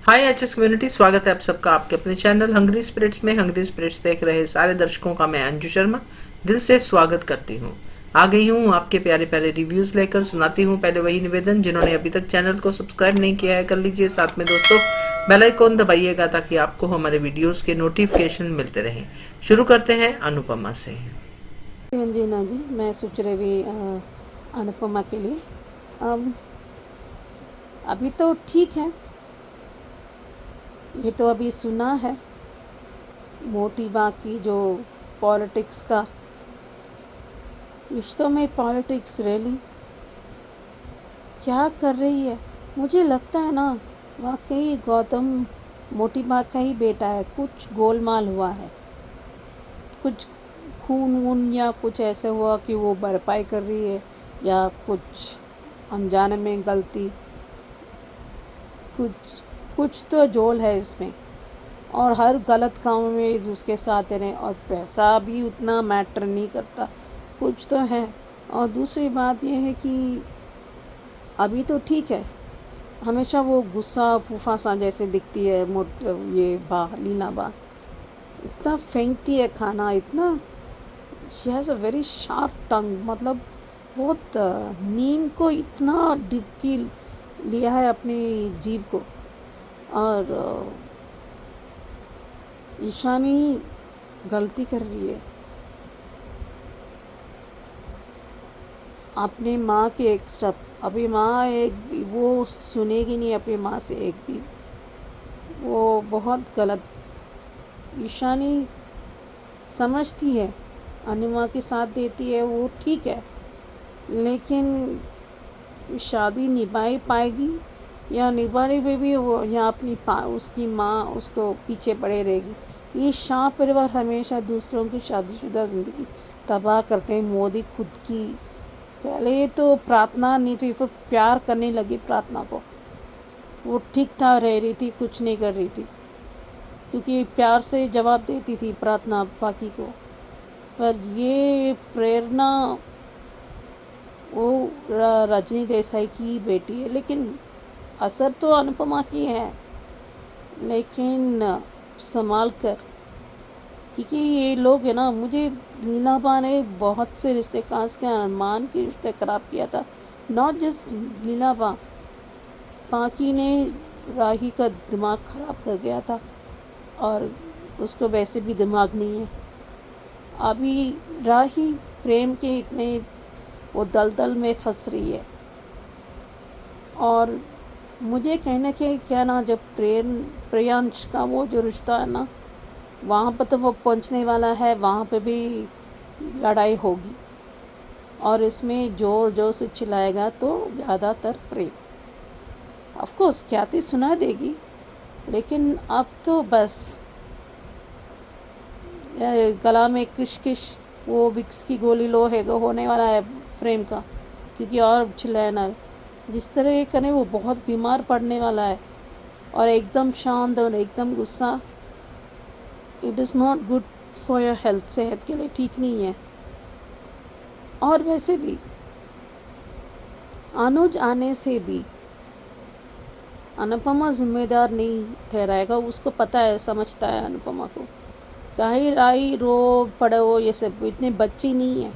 हाय HS community, स्वागत है आप सबका आपके अपने चैनल हंग्री स्पिरिट्स में। हंग्री स्पिरिट्स देख रहे सारे दर्शकों का मैं अंजू शर्मा दिल से स्वागत करती हूँ। आ गई हूँ आपके प्यारे प्यारे रिव्यूज लेकर। सुनाती हूँ पहले वही निवेदन, जिन्होंने अभी तक चैनल को सब्सक्राइब नहीं किया है कर लीजिए। साथ में दोस्तों बेल आइकॉन दबाइएगा ताकि आपको हमारे वीडियोस के नोटिफिकेशन मिलते रहें। शुरू करते हैं अनुपमा से। जी ना जी, मैं सोच रही भी अनुपमा के लिए अभी तो ठीक है। ये तो अभी सुना है मोटी बात की जो पॉलिटिक्स का, रिश्तों में पॉलिटिक्स रैली क्या कर रही है। मुझे लगता है ना, वाकई गौतम मोटी बात का ही बेटा है। कुछ गोलमाल हुआ है, कुछ खून वून या कुछ ऐसा हुआ कि वो भरपाई कर रही है, या कुछ अनजाने में गलती, कुछ कुछ तो जोल है इसमें। और हर गलत काम में उसके साथ दे रहे हैं, और पैसा भी उतना मैटर नहीं करता, कुछ तो है। और दूसरी बात यह है कि अभी तो ठीक है, हमेशा वो गुस्सा फूफा सा जैसे दिखती है। ये लीना बा इतना फेंकती है खाना, इतना she has a very sharp tongue, मतलब बहुत नीम को इतना डिपकी लिया है अपनी जीभ को। और ईशानी गलती कर रही है, अपनी माँ के एक स्टेप। अभी माँ एक भी वो सुनेगी नहीं अपनी माँ से एक भी, वो बहुत गलत। ईशानी समझती है, अनुमा के साथ देती है, वो ठीक है, लेकिन शादी निभाई पाएगी या निभाने में भी वो यहाँ अपनी उसकी माँ उसको पीछे पड़े रहेगी। ये शाह परिवार हमेशा दूसरों की शादीशुदा ज़िंदगी तबाह करते हैं। मोदी खुद की पहले तो प्रार्थना नहीं थी, फिर प्यार करने लगी प्रार्थना को। वो ठीक ठाक रह रही थी, कुछ नहीं कर रही थी, क्योंकि प्यार से जवाब देती थी प्रार्थना बाकी को। पर ये प्रेरणा वो रजनी देसाई की बेटी है, लेकिन असर तो अनुपमा की है, लेकिन संभाल कर। क्योंकि ये लोग है ना, मुझे लीलाबा ने बहुत से रिश्ते, खास के अरमान के रिश्ते ख़राब किया था। नॉट जस्ट लीलाबा, बाकी ने राही का दिमाग ख़राब कर गया था, और उसको वैसे भी दिमाग नहीं है। अभी राही प्रेम के इतने वो दलदल में फंस रही है। और मुझे कहने के क्या ना, जब प्रियांश का वो जो रिश्ता है ना, वहाँ पर तो वो पहुँचने वाला है, वहाँ पे भी लड़ाई होगी। और इसमें ज़ोर ज़ोर से चिल्लाएगा तो ज़्यादातर प्रेम। ऑफ कोर्स ख्याति सुना देगी, लेकिन अब तो बस गला में किश किश, वो विक्स की गोली लो है होने वाला है प्रेम का, क्योंकि और चिल्लाना जिस तरह ये करे वो बहुत बीमार पड़ने वाला है। और एकदम शांत और एकदम गुस्सा, it is not good for your health, सेहत के लिए ठीक नहीं है। और वैसे भी अनुज आने से भी अनुपमा जिम्मेदार नहीं ठहराएगा, उसको पता है, समझता है अनुपमा को। कहीं राई रो पड़ो ये सब, इतने बच्ची नहीं है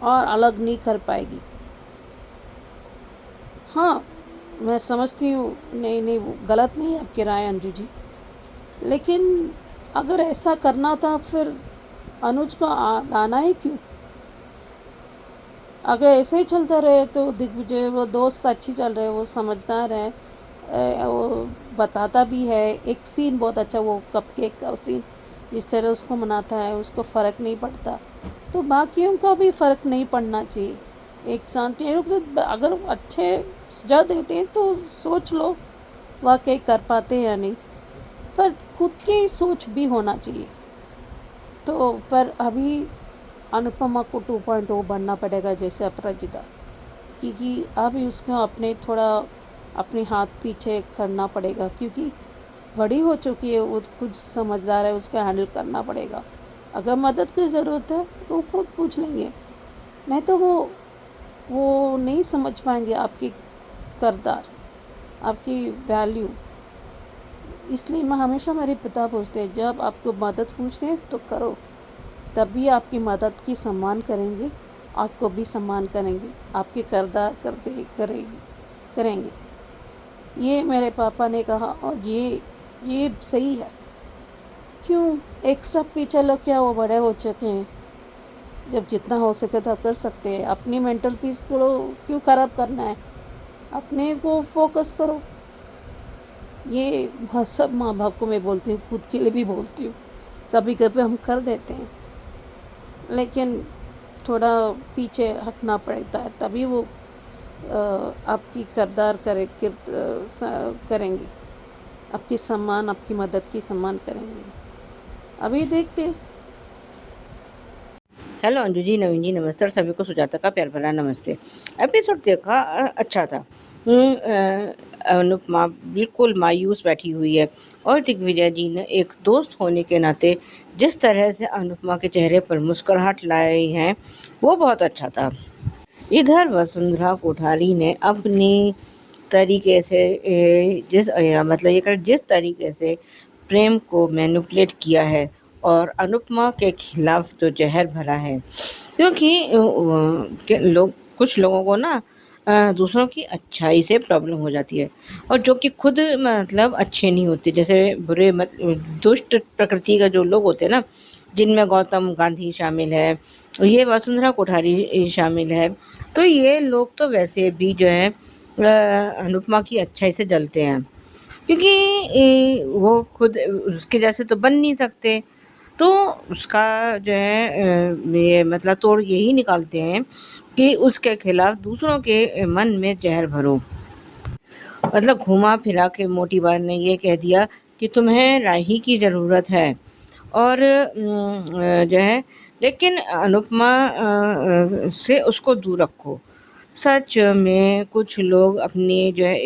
और अलग नहीं कर पाएगी। हाँ, मैं समझती हूँ, नहीं नहीं वो गलत नहीं है आपकी राय अंजू जी, लेकिन अगर ऐसा करना था फिर अनुज को आना ही क्यों। अगर ऐसे ही चलता रहे तो दिग्विजय, वो दोस्त अच्छी चल रहे, वो समझदार है, वो बताता भी है। एक सीन बहुत अच्छा, वो कपकेक का सीन, जिस तरह उसको मनाता है, उसको फ़र्क नहीं पड़ता, तो बाकियों का भी फ़र्क नहीं पड़ना चाहिए। एक साथ ये लोग अगर अच्छे सुझाव देते हैं तो सोच लो वाकई कर पाते हैं या नहीं, पर खुद की सोच भी होना चाहिए। तो पर अभी अनुपमा को 2.0 बनना पड़ेगा जैसे अपराजिता, क्योंकि अभी उसको अपने थोड़ा अपने हाथ पीछे करना पड़ेगा, क्योंकि बड़ी हो चुकी है, वो खुद समझदार है, उसको हैंडल करना पड़ेगा। अगर मदद की ज़रूरत है तो खुद पूछ लेंगे, नहीं तो वो नहीं समझ पाएंगे आपके किरदार। आपकी वैल्यू। इसलिए मैं हमेशा मेरे पिता पूछते हैं, जब आपको मदद पूछते हैं तो करो, तभी आपकी मदद की सम्मान करेंगे, आपको भी सम्मान करेंगे, आपके किरदार करते करेंगे। ये मेरे पापा ने कहा और ये सही है। क्यों एक स्टेप पीछे लोग, क्या वो बड़े हो चुके हैं, जब जितना हो सके तो कर सकते हैं। अपनी मेंटल पीस को क्यों ख़राब करना है, अपने को फोकस करो। ये सब माँ बाप को मैं बोलती हूँ, खुद के लिए भी बोलती हूँ। कभी कभी हम कर देते हैं, लेकिन थोड़ा पीछे हटना पड़ता है, तभी वो आपकी किरदार करेंगे, आपकी सम्मान, आपकी मदद की सम्मान करेंगे। अभी देखते हैं। हेलो अंजू जी, नवीन जी, नमस्ते और सभी को सुजाता का प्यार भरा नमस्ते। एपिसोड देखा, अच्छा था। अनुपमा बिल्कुल मायूस बैठी हुई है और दिग्विजय जी ने एक दोस्त होने के नाते जिस तरह से अनुपमा के चेहरे पर मुस्कुराहट लाई है वो बहुत अच्छा था। इधर वसुंधरा कोठारी ने अपनी तरीके से मतलब ये कर जिस तरीके से प्रेम को मैनिपुलेट किया है और अनुपमा के खिलाफ जो जहर भरा है, क्योंकि कुछ लोगों को ना दूसरों की अच्छाई से प्रॉब्लम हो जाती है और जो कि खुद मतलब अच्छे नहीं होते, जैसे दुष्ट प्रकृति का जो लोग होते हैं ना, जिनमें गौतम गांधी शामिल है, ये वसुंधरा कोठारी शामिल है। तो ये लोग तो वैसे भी जो है अनुपमा की अच्छाई से जलते हैं, क्योंकि वो खुद उसके जैसे तो बन नहीं सकते। तो उसका जो है ये मतलब तोड़ यही निकालते हैं कि उसके खिलाफ दूसरों के मन में जहर भरो। मतलब घुमा फिरा के मोटी बात ने ये कह दिया कि तुम्हें राही की ज़रूरत है और जो है, लेकिन अनुपमा से उसको दूर रखो। सच में कुछ लोग अपनी जो है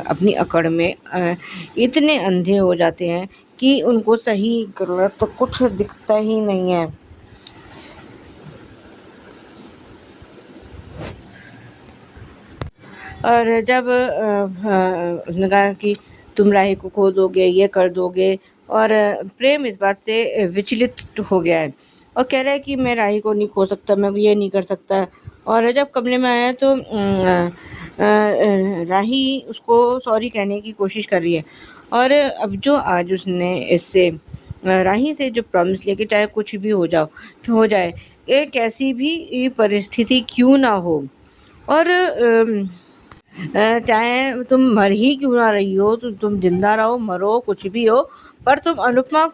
अपनी अकड़ में इतने अंधे हो जाते हैं कि उनको सही गलत तो कुछ दिखता ही नहीं है। और जब उसने कहा कि तुम राही को खो दोगे, ये कर दोगे, और प्रेम इस बात से विचलित हो गया है और कह रहा है कि मैं राही को नहीं खो सकता, मैं ये नहीं कर सकता। और जब कमरे में आया तो राही उसको सॉरी कहने की कोशिश कर रही है। और अब जो आज उसने इससे राही से जो प्रॉमिस लेके, चाहे कुछ भी हो जाए, एक ऐसी भी परिस्थिति क्यों ना हो, और चाहे तुम मर ही क्यों ना रही हो, तो तुम जिंदा रहो, मरो, कुछ भी हो, पर तुम अनुपमा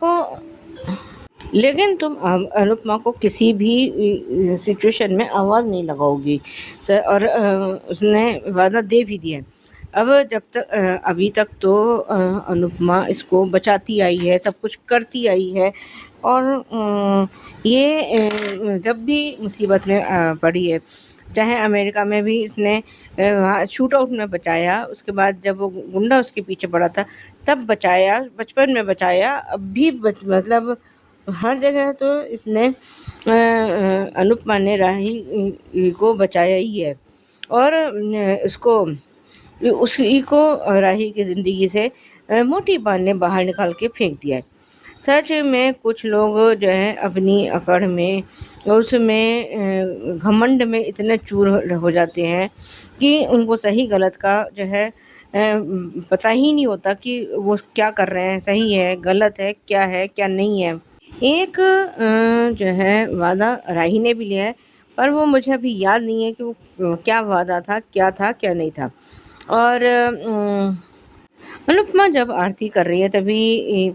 को किसी भी सिचुएशन में आवाज़ नहीं लगाओगी सर। और उसने वादा दे भी दिया। अब जब तक अभी तक तो अनुपमा इसको बचाती आई है, सब कुछ करती आई है, और ये जब भी मुसीबत में पड़ी है, चाहे अमेरिका में भी इसने वहाँ शूट आउट में बचाया, उसके बाद जब वो गुंडा उसके पीछे पड़ा था तब बचाया, बचपन में बचाया, अब भी मतलब हर जगह तो इसने अनुपमा ने राही को बचाया ही है और इसको उसी को राही की ज़िंदगी से मोटी बात ने बाहर निकाल के फेंक दिया है। सच में कुछ लोग जो है अपनी अकड़ में, उसमें घमंड में इतने चूर हो जाते हैं कि उनको सही गलत का जो है पता ही नहीं होता कि वो क्या कर रहे हैं, सही है, गलत है, क्या नहीं है। एक जो है वादा राही ने भी लिया है, पर वो मुझे अभी याद नहीं है कि वो क्या वादा था, क्या नहीं था। और अनुपमा जब आरती कर रही है तभी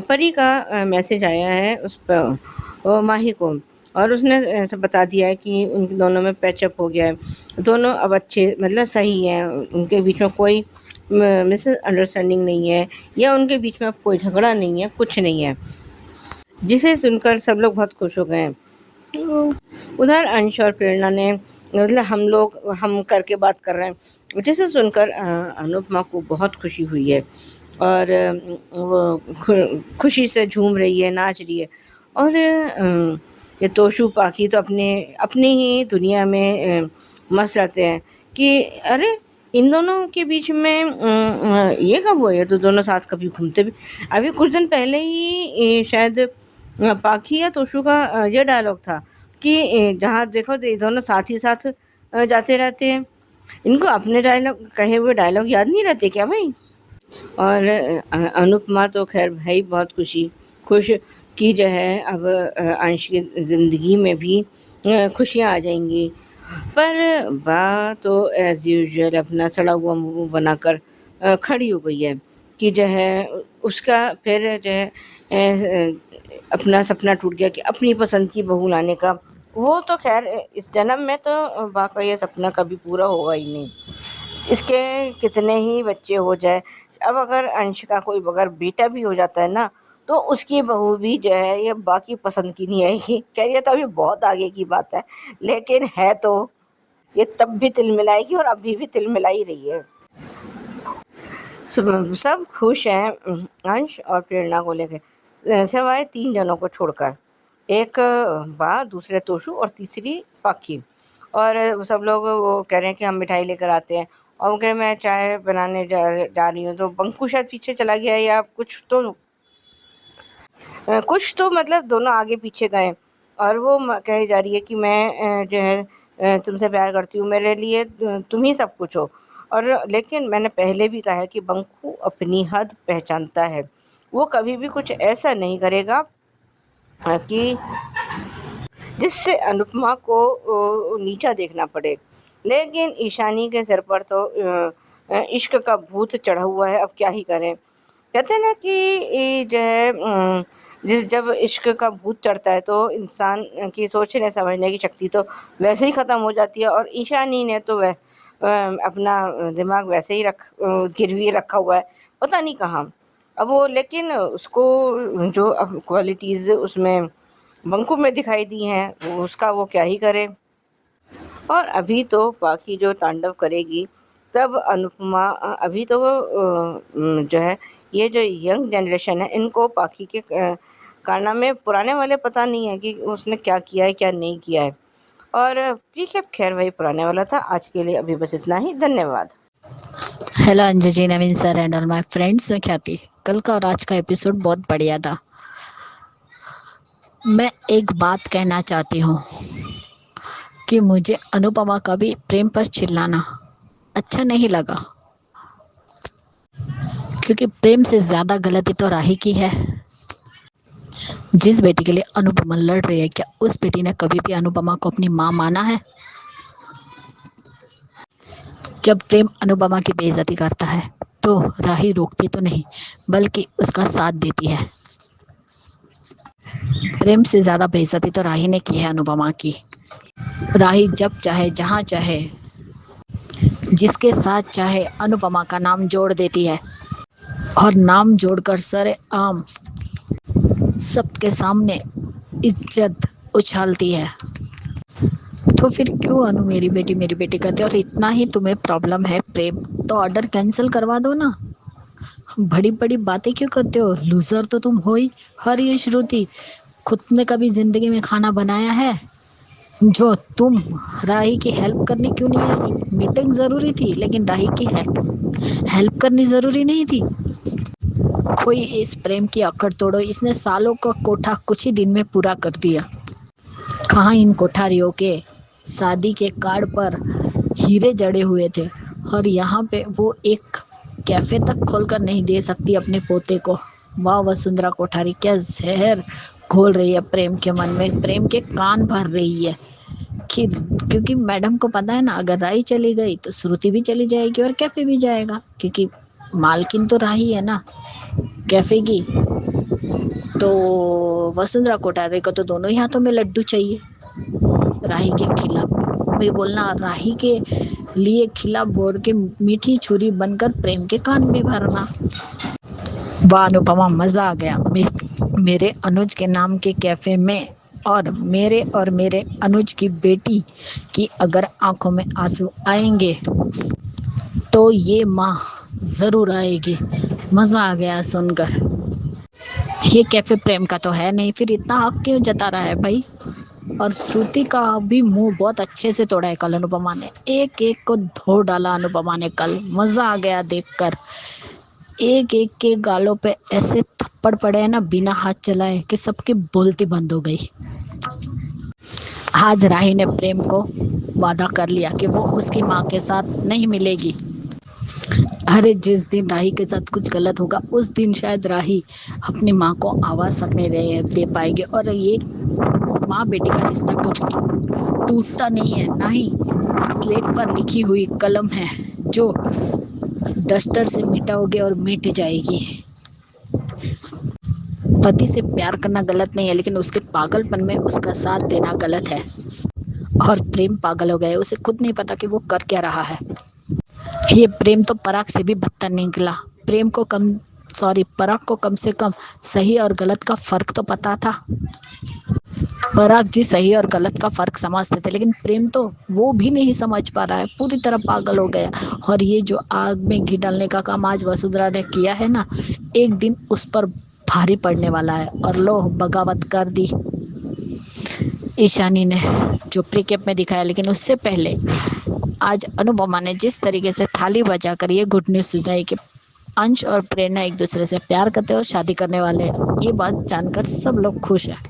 परी का मैसेज आया है उस पर माही को, और उसने ऐसा बता दिया है कि उन दोनों में पैचअप हो गया है, दोनों अब अच्छे मतलब सही हैं, उनके बीच में कोई मिसअंडरस्टैंडिंग नहीं है, या उनके बीच में कोई झगड़ा नहीं है, कुछ नहीं है, जिसे सुनकर सब लोग बहुत खुश हो गए हैं। उधर अंश और प्रेरणा ने मतलब हम करके बात कर रहे हैं, जिसे सुनकर अनुपमा को बहुत खुशी हुई है और वो खुशी से झूम रही है, नाच रही है। और ये तोशु पाखी तो अपने अपनी ही दुनिया में मस्त रहते हैं कि अरे इन दोनों के बीच में ये कब हुआ? ये तो दोनों साथ कभी घूमते भी। अभी कुछ दिन पहले ही शायद पाखी या तोशु का ये डायलॉग था कि जहाँ देखो तो ये दोनों साथ ही साथ जाते रहते हैं। इनको अपने डायलॉग कहे हुए डायलॉग याद नहीं रहते क्या भाई? और अनुपमा तो खैर भाई बहुत खुश कि जो है अब अंश की ज़िंदगी में भी खुशियाँ आ जाएंगी। पर बा तो एज़ यूजुअल अपना सड़ा हुआ मुँह बनाकर खड़ी हो गई है कि जो है उसका फिर जो है अपना सपना टूट गया कि अपनी पसंद की बहू लाने का। वो तो खैर इस जन्म में तो बा का ये सपना कभी पूरा होगा ही नहीं। इसके कितने ही बच्चे हो जाए, अब अगर अंश का कोई अगर बेटा भी हो जाता है ना, तो उसकी बहू भी जो है ये बाकी पसंद की नहीं आएगी। कह रही है तो अभी बहुत आगे की बात है, लेकिन है तो ये तब भी तिलमिलाएगी और अभी भी तिलमिला ही रही है। सब खुश हैं अंश और प्रेरणा को लेकर, सिवाय 3 जनों को छोड़कर। एक बा, दूसरे तोशु और तीसरी पाखी। और सब लोग वो कह रहे हैं कि हम मिठाई लेकर आते हैं, और वो कह रहे मैं चाय बनाने जा रही हूँ। तो बंकू शायद पीछे चला गया या कुछ तो मतलब दोनों आगे पीछे गए। और वो कही जा रही है कि मैं जो है तुमसे प्यार करती हूँ, मेरे लिए तुम ही सब कुछ हो। और लेकिन मैंने पहले भी कहा है कि बंकू अपनी हद पहचानता है, वो कभी भी कुछ ऐसा नहीं करेगा कि जिससे अनुपमा को नीचा देखना पड़े। लेकिन ईशानी के सिर पर तो इश्क का भूत चढ़ा हुआ है, अब क्या ही करें। कहते हैं ना कि ये जो है जब इश्क का भूत चढ़ता है तो इंसान की सोचने समझने की शक्ति तो वैसे ही ख़त्म हो जाती है। और ईशानी ने तो वह अपना दिमाग वैसे ही गिरवी रखा हुआ है, पता नहीं कहाँ। अब वो लेकिन उसको जो अब क्वालिटीज़ उसमें बंकू में दिखाई दी हैं, उसका वो क्या ही करे। और अभी तो पाखी जो तांडव करेगी, तब अनुपमा अभी तो जो है ये जो यंग जनरेशन है, इनको पाखी के कारनामे पुराने वाले पता नहीं है कि उसने क्या किया है क्या नहीं किया है। और ठीक है, खैर वही पुराने वाला था। आज के लिए अभी बस इतना ही, धन्यवाद। Hello Anju ji, Naveen sir and all my friends. मैं ख्याति। कल का और आज का एपिसोड बहुत बढ़िया था। मैं एक बात कहना चाहती हूँ कि मुझे अनुपमा का भी प्रेम पर चिल्लाना अच्छा नहीं लगा, क्योंकि प्रेम से ज़्यादा गलती तो राही की है। जिस बेटी के लिए अनुपमा लड़ रही है, क्या उस बेटी ने कभी भी अनुपमा को अपनी माँ माना है? जब प्रेम अनुपमा की बेइज्जती करता है तो राही रोकती तो नहीं, बल्कि उसका साथ देती है। प्रेम से ज़्यादा बेइज्जती तो राही ने की है अनुपमा की। राही जब चाहे, जहाँ चाहे, जिसके साथ चाहे अनुपमा का नाम जोड़ देती है, और नाम जोड़कर सरेआम सबके सामने इज्जत उछालती है। तो फिर क्यों अनु मेरी बेटी कहते हो? और इतना ही तुम्हें प्रॉब्लम है प्रेम, तो ऑर्डर कैंसिल करवा दो ना। बड़ी बड़ी बातें क्यों करते हो? लूजर तो तुम हो ही। हर ये श्रुति, खुद ने कभी जिंदगी में खाना बनाया है? जो तुम राही की हेल्प करने क्यों नहीं आई? मीटिंग जरूरी थी, लेकिन राही की हेल्प करनी जरूरी नहीं थी? कोई इस प्रेम की अकड़ तोड़ो। इसने सालों का कोठा कुछ ही दिन में पूरा कर दिया। कहाँ इन कोठारियों के शादी के कार्ड पर हीरे जड़े हुए थे, और यहाँ पे वो एक कैफे तक खोलकर नहीं दे सकती अपने पोते को। वाह वसुंधरा कोठारी, क्या जहर घोल रही है प्रेम के मन में, प्रेम के कान भर रही है। क्योंकि मैडम को पता है ना, अगर राही चली गई तो श्रुति भी चली जाएगी और कैफे भी जाएगा, क्योंकि मालकिन तो राही है ना कैफे की। तो वसुंधरा कोठारी को तो दोनों ही हाथों में लड्डू चाहिए राही के खिलाफ। वही बोलना, राही के लिए खिलाफ बोल के मीठी छुरी बनकर प्रेम के कान में भरना। वाह अनुपमा, मजा आ गया। मेरे अनुज के नाम के कैफे में, और मेरे अनुज की बेटी की अगर आंखों में आंसू आएंगे तो ये माँ जरूर आएगी। मजा आ गया सुनकर। ये कैफे प्रेम का तो है नहीं, फिर इतना हक क्यों जता रहा है भाई? और श्रुति का भी मुंह बहुत अच्छे से तोड़ा है कल अनुपमा ने। एक एक को धो डाला अनुपमा ने कल। मजा आ गया देखकर। एक एक के गालों पे ऐसे थप्पड़ पड़े हैं ना बिना हाथ चलाए कि सबकी बोलती बंद हो गई। आज राही ने प्रेम को वादा कर लिया कि वो उसकी माँ के साथ नहीं मिलेगी। अरे जिस दिन राही के साथ कुछ गलत होगा उस दिन शायद राही अपनी माँ को आवाज तक नहीं दे पाएगी। और ये माँ बेटी का रिश्ता कभी टूटता नहीं है, ना ही स्लेट पर लिखी हुई कलम है जो डस्टर से मिटाओगे और मिट जाएगी। पति से प्यार करना गलत नहीं है, लेकिन उसके पागलपन में उसका साथ देना गलत है। और प्रेम पागल हो गया, उसे खुद नहीं पता कि वो कर क्या रहा है। ये प्रेम तो पराग से भी बदतर निकला। पराग को कम से कम सही और गलत का फर्क तो पता था। पराग जी सही और गलत का फर्क समझते थे, लेकिन प्रेम तो वो भी नहीं समझ पा रहा है, पूरी तरह पागल हो गया। और ये जो आग में घी डालने का काम आज वसुंधरा ने किया है ना, एक दिन उस पर भारी पड़ने वाला है। और लो बगावत कर दी ईशानी ने, जो प्रीकेप में दिखाया। लेकिन उससे पहले आज अनुपमा ने जिस तरीके से थाली बजाकर ये गुड न्यूज़ सुनाई कि अंश और प्रेरणा एक दूसरे से प्यार करते हैं और शादी करने वाले हैं, ये बात जानकर सब लोग खुश हैं।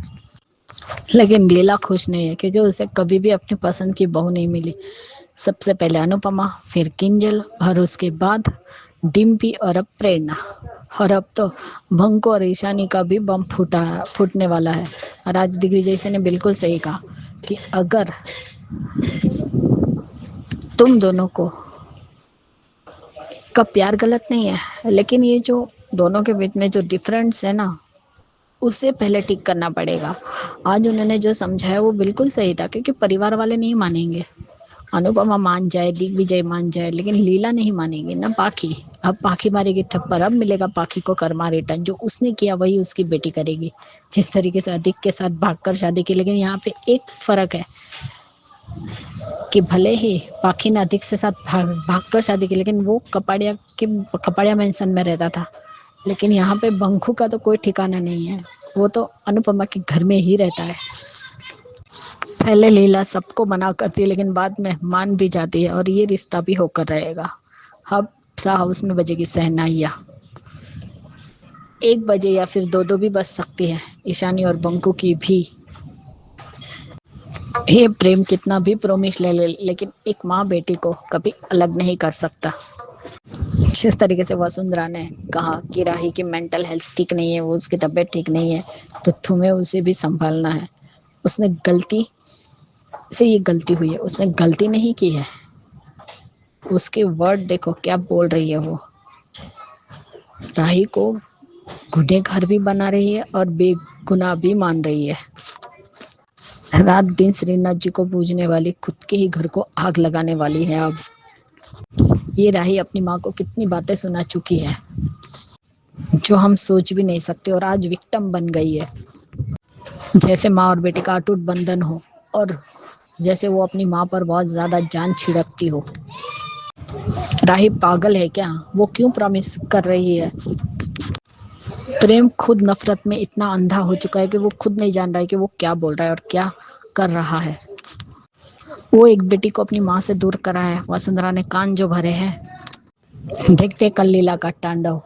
लेकिन लीला खुश नहीं है, क्योंकि उसे कभी भी अपनी पसंद की बहू नहीं मिली। सबसे पहले अनुपमा, फिर किंजल, और उसके बाद डिम्पी, और अब प्रेरणा। और अब तो भंको और ईशानी का भी बम फूटने वाला है। और आज दिग्विजय ने बिल्कुल सही कहा कि अगर तुम दोनों का प्यार गलत नहीं है, लेकिन ये जो दोनों के बीच में जो डिफरेंस है ना, उसे पहले ठीक करना पड़ेगा। आज उन्होंने जो समझाया वो बिल्कुल सही था, क्योंकि परिवार वाले नहीं मानेंगे। अनुपमा मान जाए, दिग्विजय मान जाए, लेकिन लीला नहीं मानेगी ना। पाखी, अब पाखी मारेगी थप्पड़, अब मिलेगा पाखी को कर्मा रिटर्न। जो उसने किया वही उसकी बेटी करेगी। जिस तरीके से अधिक के साथ भागकर शादी की, लेकिन यहाँ पे एक फर्क है कि भले ही पाखी ने अधिक से साथ भागकर शादी की, लेकिन वो कपाड़िया मेंशन में रहता था। लेकिन यहाँ पे बंखू का तो कोई ठिकाना नहीं है, वो तो अनुपमा के घर में ही रहता है। पहले लीला सबको मना करती है, लेकिन बाद में मान भी जाती है। और ये रिश्ता भी होकर रहेगा। अब हाउस में बजेगी शहनाइयाँ। 1 बजे या फिर 2 भी बज सकती है, ईशानी और बंकू की भी। ये प्रेम कितना भी प्रोमिस ले ले, लेकिन एक माँ बेटी को कभी अलग नहीं कर सकता। जिस तरीके से वसुंधरा ने कहा कि राही की मेंटल हेल्थ ठीक नहीं है, वो उसकी तबीयत ठीक नहीं है, तो तुम्हें उसे भी संभालना है। उसने गलती से ये गलती हुई है, उसने गलती नहीं की है। उसके वर्ड देखो क्या बोल रही है वो। राही को गुनहगार भी बना रही है और बेगुनाह भी मान रही है। रात दिन श्रीनाथ जी को पूजने वाली, खुद के ही घर को आग लगाने वाली है। अब ये राही अपनी माँ को कितनी बातें सुना चुकी है जो हम सोच भी नहीं सकते, और आज विक्टिम बन गई है। जैसे माँ और बेटे का अटूट बंधन हो, और जैसे वो अपनी माँ पर बहुत ज्यादा जान छिड़कती हो। राही पागल है क्या? वो क्यों प्रॉमिस कर रही है? प्रेम खुद नफरत में इतना अंधा हो चुका है कि वो खुद नहीं जान रहा है कि वो क्या बोल रहा है और क्या कर रहा है। वो एक बेटी को अपनी माँ से दूर करा है। वसुंधरा ने कान जो भरे हैं। देखते कल लीला का तांडव।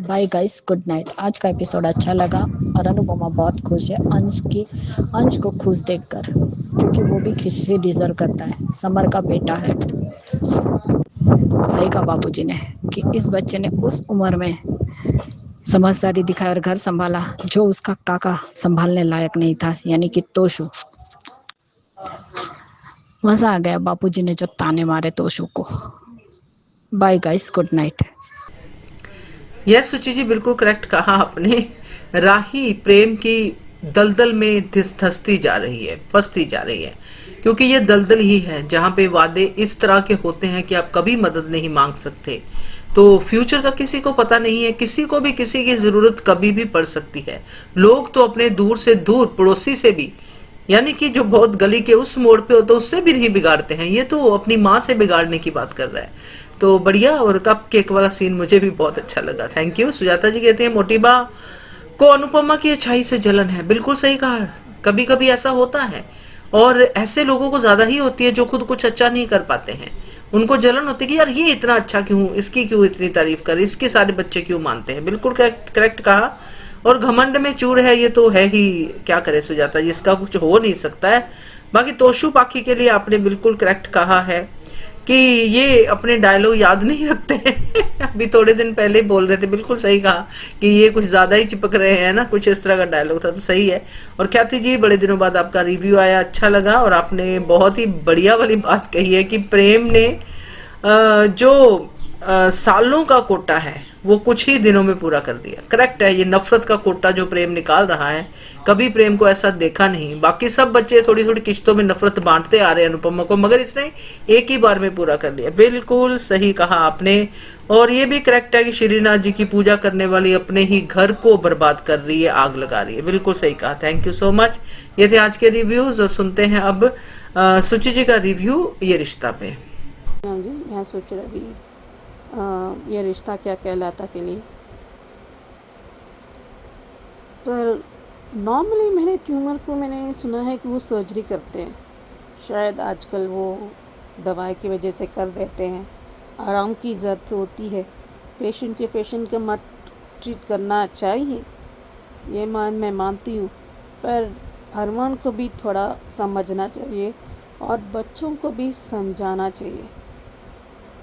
Bye guys, good night. आज का एपिसोड अच्छा लगा और अनुपमा बहुत खुश है अंश को खुश देखकर, क्योंकि वो भी खुशी डिजर्व करता है। समर का बेटा है। सही कहा बाबूजी ने कि इस बच्चे ने उस उम्र में समझदारी दिखाई और घर संभाला जो उसका काका संभालने लायक नहीं था, यानी कि तोशु। मजा आ गया बापूजी ने जो ताने मारे तोशु को। Bye guys, good night. Yes Suchi ji, बिल्कुल करेक्ट कहा आपने। राही प्रेम की दलदल में धंसती जा रही है, फंसती जा रही है, क्योंकि ये दलदल ही है जहां पे वादे इस तरह के होते हैं कि आप कभी मदद नहीं मांग सकते। तो फ्यूचर का किसी को पता नहीं है, किसी को भी किसी की जरूरत कभी भी पड़ सकती है। लोग तो अपने दूर से दूर पड़ोसी से भी, यानी कि जो बहुत गली के उस मोड़ पे होता है उससे भी नहीं बिगाड़ते हैं, ये तो अपनी माँ से बिगाड़ने की बात कर रहा है। तो बढ़िया। और कप केक वाला सीन मुझे भी बहुत अच्छा लगा, थैंक यू। सुजाता जी कहते हैं मोटीबा को अनुपमा की अच्छाई से जलन है। बिल्कुल सही कहा, कभी कभी ऐसा होता है और ऐसे लोगों को ज्यादा ही होती है जो खुद कुछ अच्छा नहीं कर पाते हैं। उनको जलन होती है कि यार ये इतना अच्छा क्यों, इसकी क्यों इतनी तारीफ कर, इसके सारे बच्चे क्यों मानते हैं। बिल्कुल करेक्ट करेक्ट कहा। और घमंड में चूर है, ये तो है ही, क्या करे सुजाता जी, इसका कुछ हो नहीं सकता है। बाकी तोशु पाखी के लिए आपने बिल्कुल करेक्ट कहा है कि ये अपने डायलॉग याद नहीं रखते हैं। अभी थोड़े दिन पहले बोल रहे थे, बिल्कुल सही कहा कि ये कुछ ज्यादा ही चिपक रहे हैं ना, कुछ इस तरह का डायलॉग था, तो सही है। और ख्याति जी, बड़े दिनों बाद आपका रिव्यू आया, अच्छा लगा। और आपने बहुत ही बढ़िया वाली बात कही है कि प्रेम ने जो सालों का कोटा है वो कुछ ही दिनों में पूरा कर दिया। करेक्ट है, ये नफरत का कोटा जो प्रेम निकाल रहा है, कभी प्रेम को ऐसा देखा नहीं। बाकी सब बच्चे थोड़ी थोड़ी किश्तों में नफरत बांटते आ रहे हैं अनुपमा को, मगर इसने एक ही बार में पूरा कर लिया। बिल्कुल सही कहा आपने। और ये भी करेक्ट है कि श्रीनाथ जी की पूजा करने वाली अपने ही घर को बर्बाद कर रही है, आग लगा रही है। बिल्कुल सही कहा, थैंक यू सो मच। ये थे आज के रिव्यूज, और सुनते हैं अब सुचि जी का रिव्यू ये रिश्ता पे। जी मैं सोच रही ये रिश्ता क्या कहलाता के लिए, पर नॉर्मली मैंने ट्यूमर को मैंने सुना है कि वो सर्जरी करते हैं, शायद आजकल वो दवाई की वजह से कर देते हैं। आराम की ज़रूरत होती है, पेशेंट के मत ट्रीट करना चाहिए, ये मैं मानती हूँ, पर अरमान को भी थोड़ा समझना चाहिए और बच्चों को भी समझाना चाहिए।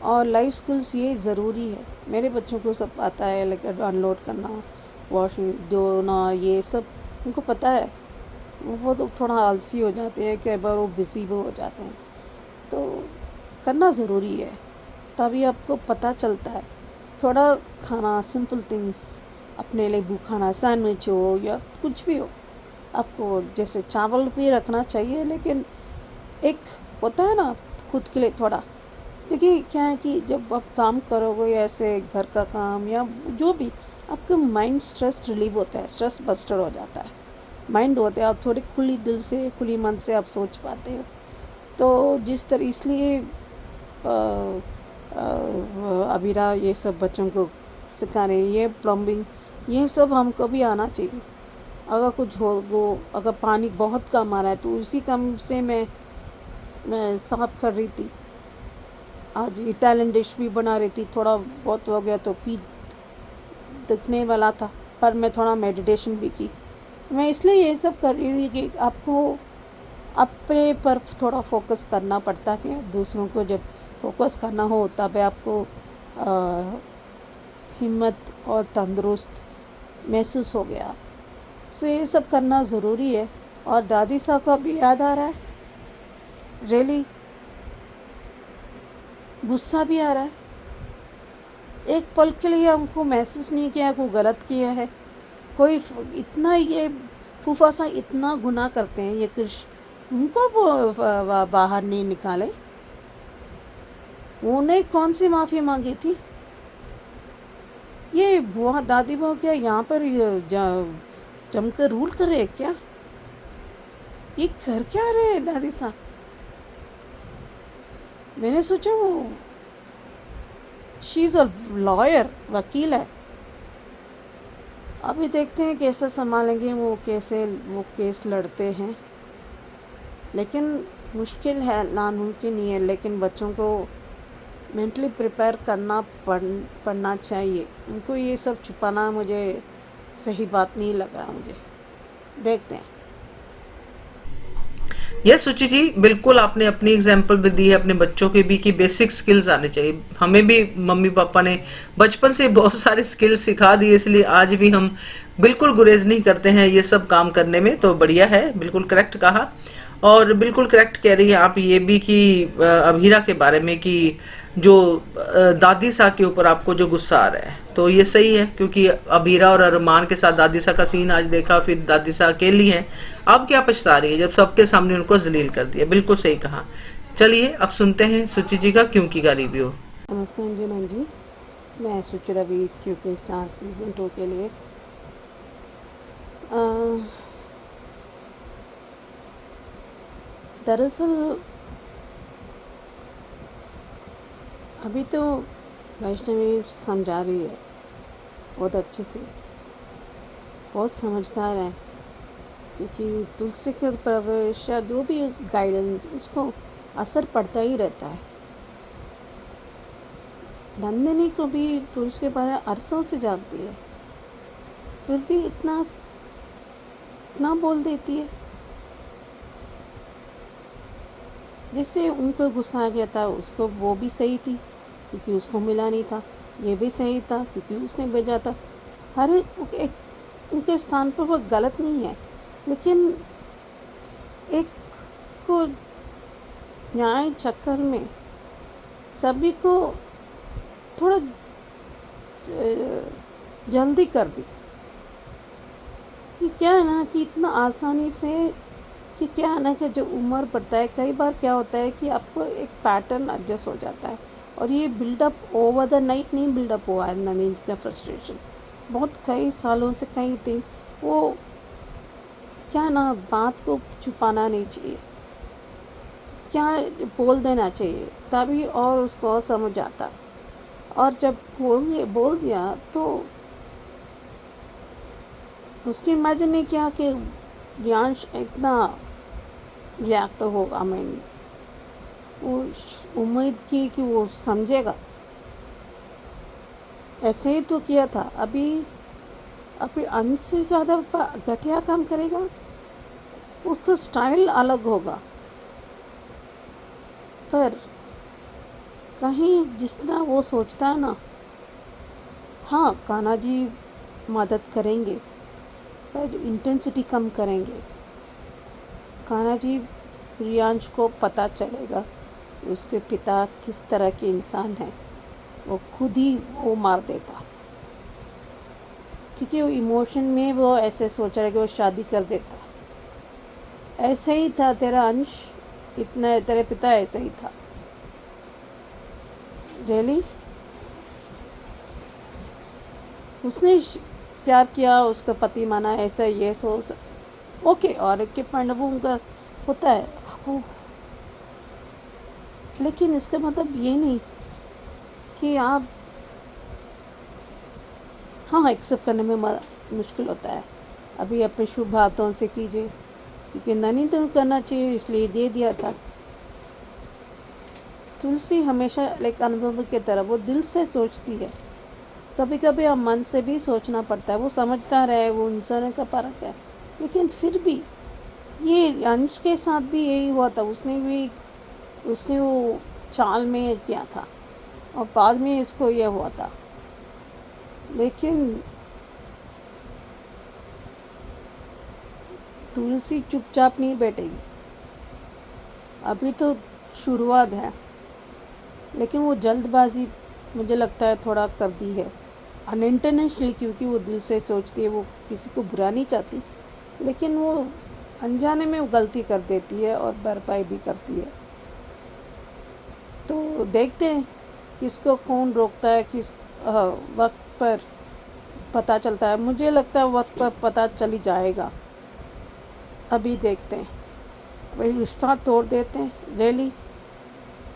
और लाइफ स्किल्स ये ज़रूरी है। मेरे बच्चों को सब आता है, लेकिन अनलोड करना, वॉशिंग धोना, ये सब उनको पता है। वो तो थोड़ा आलसी हो जाते हैं, कई बार वो बिजी भी हो जाते हैं, तो करना ज़रूरी है, तभी आपको पता चलता है। थोड़ा खाना, सिंपल थिंग्स अपने लिए खाना, सैंडविच हो या कुछ भी हो, आपको जैसे चावल भी रखना चाहिए, लेकिन एक होता है ना खुद के लिए थोड़ा। देखिए क्या है कि जब आप काम करोगे ऐसे घर का काम या जो भी, आपका माइंड स्ट्रेस रिलीव होता है, स्ट्रेस बस्टर हो जाता है, माइंड होता है, आप थोड़ी खुली दिल से, खुली मन से आप सोच पाते हो। तो जिस तरह इसलिए अबीरा ये सब बच्चों को सिखा रहे हैं, ये प्लम्बिंग ये सब हमको भी आना चाहिए। अगर कुछ हो, वो अगर पानी बहुत कम आ रहा है तो उसी कम से मैं साफ कर रही थी, आज इटालियन डिश भी बना रही थी। थोड़ा बहुत हो गया तो पी दिखने वाला था, पर मैं थोड़ा मेडिटेशन भी की। मैं इसलिए ये सब कर रही हूँ कि आपको अपने पर थोड़ा फोकस करना पड़ता है। दूसरों को जब फोकस करना हो तब आपको हिम्मत और तंदुरुस्त महसूस हो गया। सो ये सब करना ज़रूरी है। और दादी साहब का भी याद आ रहा है, रियली गुस्सा भी आ रहा है। एक पल के लिए हमको महसूस नहीं किया को गलत किया है। कोई इतना, ये फूफा सा इतना गुनाह करते हैं, ये कृष्ण उनको बाहर नहीं निकाले। उन्हें कौन सी माफ़ी मांगी थी? ये बुआ दादी बहू क्या यहाँ पर जमकर रूल कर रहे हैं क्या? ये कर क्या रहे हैं दादी साहब? मैंने सोचा वो शी इज़ अ लॉयर, वकील है। अभी देखते हैं कैसे संभालेंगे वो, कैसे वो केस लड़ते हैं। लेकिन मुश्किल है, नामुमकिन नहीं है, लेकिन बच्चों को मेंटली प्रिपेयर करना पड़ना चाहिए। उनको ये सब छुपाना मुझे सही बात नहीं लग रहा मुझे। देखते हैं। यस सुचि जी, बिल्कुल आपने अपनी एग्जाम्पल भी दी है अपने बच्चों के भी कि बेसिक स्किल्स आने चाहिए। हमें भी मम्मी पापा ने बचपन से बहुत सारे स्किल्स सिखा दिए, इसलिए आज भी हम बिल्कुल गुरेज नहीं करते हैं ये सब काम करने में। तो बढ़िया है, बिल्कुल करेक्ट कहा। और बिल्कुल करेक्ट कह रही है आप ये भी कि अभीरा के बारे में कि जो दादी सा के ऊपर आपको जो गुस्सा आ रहा है, तो ये सही है, क्योंकि अबीरा और अरमान के साथ दादी सा का सीन आज देखा, फिर दादी सा अकेली हैं, अब क्या पछता रही है जब सबके सामने उनको जलील कर दिया। बिल्कुल सही कहा। चलिए अब सुनते हैं सुचि जी का क्योंकि का रिव्यू। नमस्ते अंजना जी, मैं सोच रहा भी क्योंकि सीज़न 2 के लिए दरअसल अभी तो वैष्णवी समझा रही है बहुत अच्छे से, बहुत समझदार है, क्योंकि तुलसी के प्रवेश या जो भी गाइडेंस उसको असर पड़ता ही रहता है। नंदिनी को भी तुलसी के बारे में अरसों से जानती है, फिर भी इतना इतना बोल देती है। जैसे उनको गुस्सा आ गया था, उसको वो भी सही थी क्योंकि उसको मिला नहीं था, ये भी सही था क्योंकि उसने भेजा था। हर एक उनके स्थान पर वो गलत नहीं है, लेकिन एक को न्याय चक्कर में सभी को थोड़ा जल्दी कर दी। ये क्या है ना कि इतना आसानी से कि क्या है ना कि जो उम्र बढ़ता है, कई बार क्या होता है कि आपको एक पैटर्न एडजस्ट हो जाता है, और ये बिल्डअप ओवर द नाइट नहीं बिल्डअप हुआ है। नंदिनी का फ्रस्ट्रेशन बहुत कई सालों से कई थी। वो क्या है ना, बात को छुपाना नहीं चाहिए, क्या बोल देना चाहिए, तभी और उसको समझ आता। और जब बोल दिया तो उसकी इमेजिन नहीं किया कि रियांश इतना रिएक्ट होगा। मैंने वो उम्मीद की कि वो समझेगा, ऐसे ही तो किया था। अभी अंश से ज़्यादा घटिया काम करेगा, उसका स्टाइल अलग होगा। पर कहीं जिस तरह वो सोचता है ना, हाँ कान्हा जी मदद करेंगे पर इंटेंसिटी कम करेंगे। कान्हा जी रियांश को पता चलेगा उसके पिता किस तरह के इंसान हैं, वो खुद ही वो मार देता, क्योंकि वो इमोशन में वो ऐसे सोच रहा है कि वो शादी कर देता। ऐसे ही था तेरा अंश, इतना तेरे पिता ऐसे ही था। रियली उसने प्यार किया, उसका पति माना, ऐसा ये सोच ओके। और के पॉइंट ऑफ उनका होता है वो, लेकिन इसका मतलब ये नहीं कि आप हाँ एक्सेप्ट करने में मुश्किल होता है। अभी अपने शुभ हाथों से कीजिए, क्योंकि ननी तो करना चाहिए इसलिए दे दिया था। तुलसी हमेशा लाइक अनुभव की तरह वो दिल से सोचती है, कभी कभी अब मन से भी सोचना पड़ता है। वो समझता रहे, वो इंसान का फर्क है, लेकिन फिर भी ये अंश के साथ भी यही हुआ था। उसने वो चाल में किया था और बाद में इसको यह हुआ था। लेकिन तुलसी चुपचाप नहीं बैठेगी, अभी तो शुरुआत है। लेकिन वो जल्दबाजी मुझे लगता है थोड़ा कर दी है अनइंटेंशनली, क्योंकि वो दिल से सोचती है, वो किसी को बुरा नहीं चाहती, लेकिन वो अनजाने में वो गलती कर देती है और भरपाई भी करती है। तो देखते हैं किसको कौन रोकता है, किस वक्त पर पता चलता है। मुझे लगता है वक्त पर पता चली जाएगा, अभी देखते हैं। वही रिश्ता तोड़ देते हैं। रियली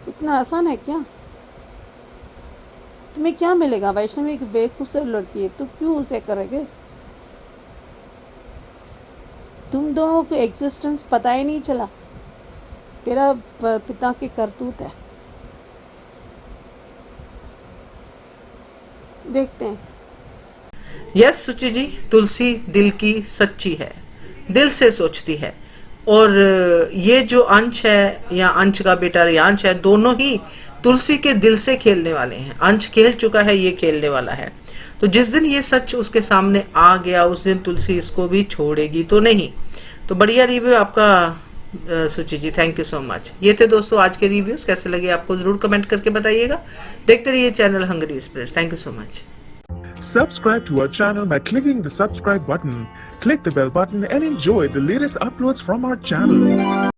इतना आसान है क्या? तुम्हें क्या मिलेगा? वैष्णवी एक बेवकूफ़ लड़की है, तो क्यों उसे करोगे? तुम दोनों को एग्जिस्टेंस पता ही नहीं चला, तेरा पिता की करतूत है। देखते हैं। यस सुचि जी, तुलसी दिल की सच्ची है, दिल से सोचती है। और ये जो अंश है या अंश का बेटा रियांश है, दोनों ही तुलसी के दिल से खेलने वाले हैं। अंश खेल चुका है, ये खेलने वाला है। तो जिस दिन ये सच उसके सामने आ गया, उस दिन तुलसी इसको भी छोड़ेगी तो नहीं। तो बढ़िया रिव्यू आपका सुचि जी, थैंक यू सो मच। ये थे दोस्तों आज के रिव्यूज, कैसे लगे आपको जरूर कमेंट करके बताइएगा। देखते रहिए channel hungry spirits. Thank you so much. Subscribe to our channel by clicking the subscribe button. Click the bell button and enjoy the latest uploads from our channel.